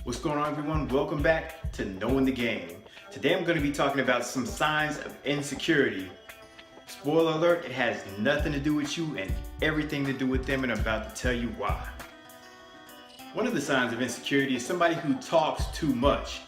What's going on, everyone? Welcome back to Knowing the Game. Today I'm going to be talking about some signs of insecurity. Spoiler alert, it has nothing to do with you and everything to do with them, and I'm about to tell you why. One of the signs of insecurity is somebody who talks too much.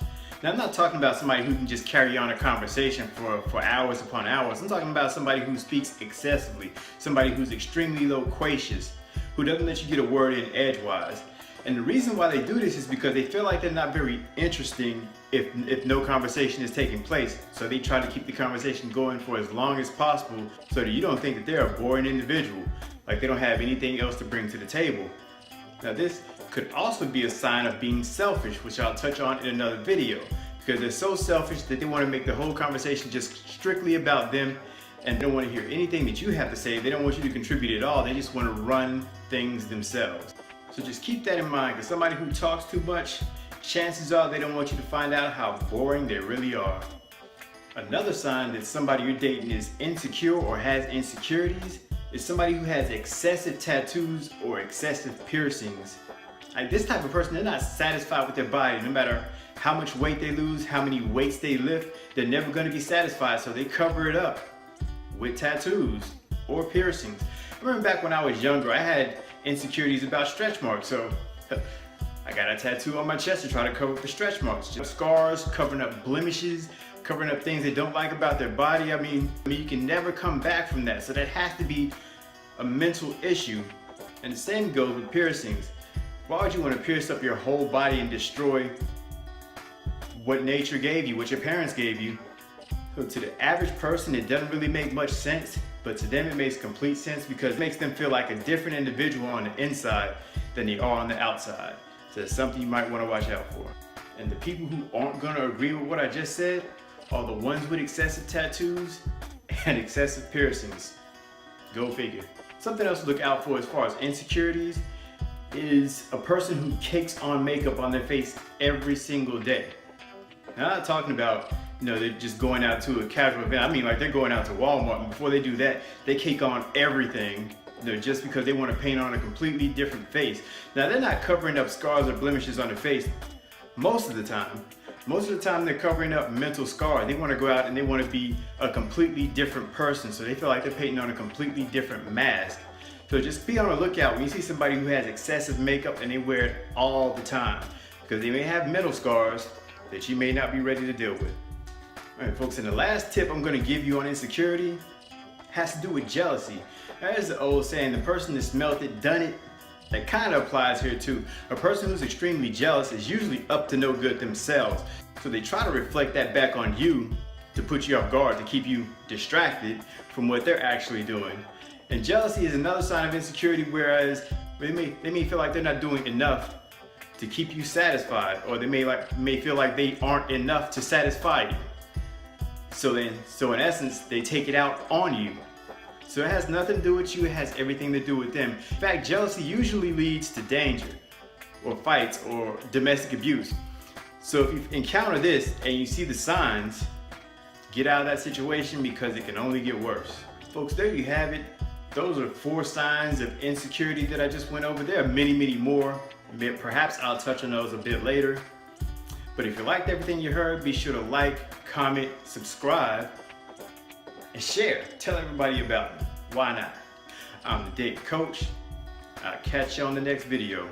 Now, I'm not talking about somebody who can just carry on a conversation for hours upon hours. I'm talking about somebody who speaks excessively, somebody who's extremely loquacious, who doesn't let you get a word in edgewise. And the reason why they do this is because they feel like they're not very interesting if no conversation is taking place. So they try to keep the conversation going for as long as possible so that you don't think that they're a boring individual, like they don't have anything else to bring to the table. Now, this could also be a sign of being selfish, which I'll touch on in another video, because they're so selfish that they want to make the whole conversation just strictly about them and they don't want to hear anything that you have to say. They don't want you to contribute at all. They just want to run things themselves. So just keep that in mind, because somebody who talks too much, chances are they don't want you to find out how boring they really are. Another sign that somebody you're dating is insecure or has insecurities is somebody who has excessive tattoos or excessive piercings. Like, this type of person, they're not satisfied with their body. No matter how much weight they lose, how many weights they lift, they're never going to be satisfied, so they cover it up with tattoos or piercings. I remember back when I was younger, I had insecurities about stretch marks, so I got a tattoo on my chest to try to cover up the stretch marks. Just scars, covering up blemishes, covering up things they don't like about their body. I mean, you can never come back from that, so that has to be a mental issue. And the same goes with piercings. Why would you want to pierce up your whole body and destroy what nature gave you, what your parents gave you? So to the average person, it doesn't really make much sense, but to them it makes complete sense because it makes them feel like a different individual on the inside than they are on the outside. So it's something you might want to watch out for. And the people who aren't going to agree with what I just said are the ones with excessive tattoos and excessive piercings. Go figure. Something else to look out for as far as insecurities is a person who cakes on makeup on their face every single day. Now, I'm not talking about, they're just going out to a casual event. I mean, like, they're going out to Walmart, and before they do that, they cake on everything, just because they want to paint on a completely different face. Now, they're not covering up scars or blemishes on their face most of the time. Most of the time, they're covering up mental scars. They want to go out and they want to be a completely different person, so they feel like they're painting on a completely different mask. So just be on the lookout when you see somebody who has excessive makeup and they wear it all the time, because they may have mental scars that you may not be ready to deal with. All right, folks, and the last tip I'm going to give you on insecurity has to do with jealousy. Now, there's the old saying, the person that smelt it, done it. That kind of applies here too. A person who's extremely jealous is usually up to no good themselves. So they try to reflect that back on you to put you off guard, to keep you distracted from what they're actually doing. And jealousy is another sign of insecurity, whereas they may feel like they're not doing enough to keep you satisfied, or they may feel like they aren't enough to satisfy you. So in essence, they take it out on you. So it has nothing to do with you, it has everything to do with them. In fact, jealousy usually leads to danger, or fights, or domestic abuse. So if you encounter this and you see the signs, get out of that situation, because it can only get worse. Folks, there you have it. Those are 4 signs of insecurity that I just went over. There are many, many more. Perhaps I'll touch on those a bit later. But if you liked everything you heard, be sure to like, comment, subscribe, and share. Tell everybody about it. Why not? I'm the Date Coach. I'll catch you on the next video.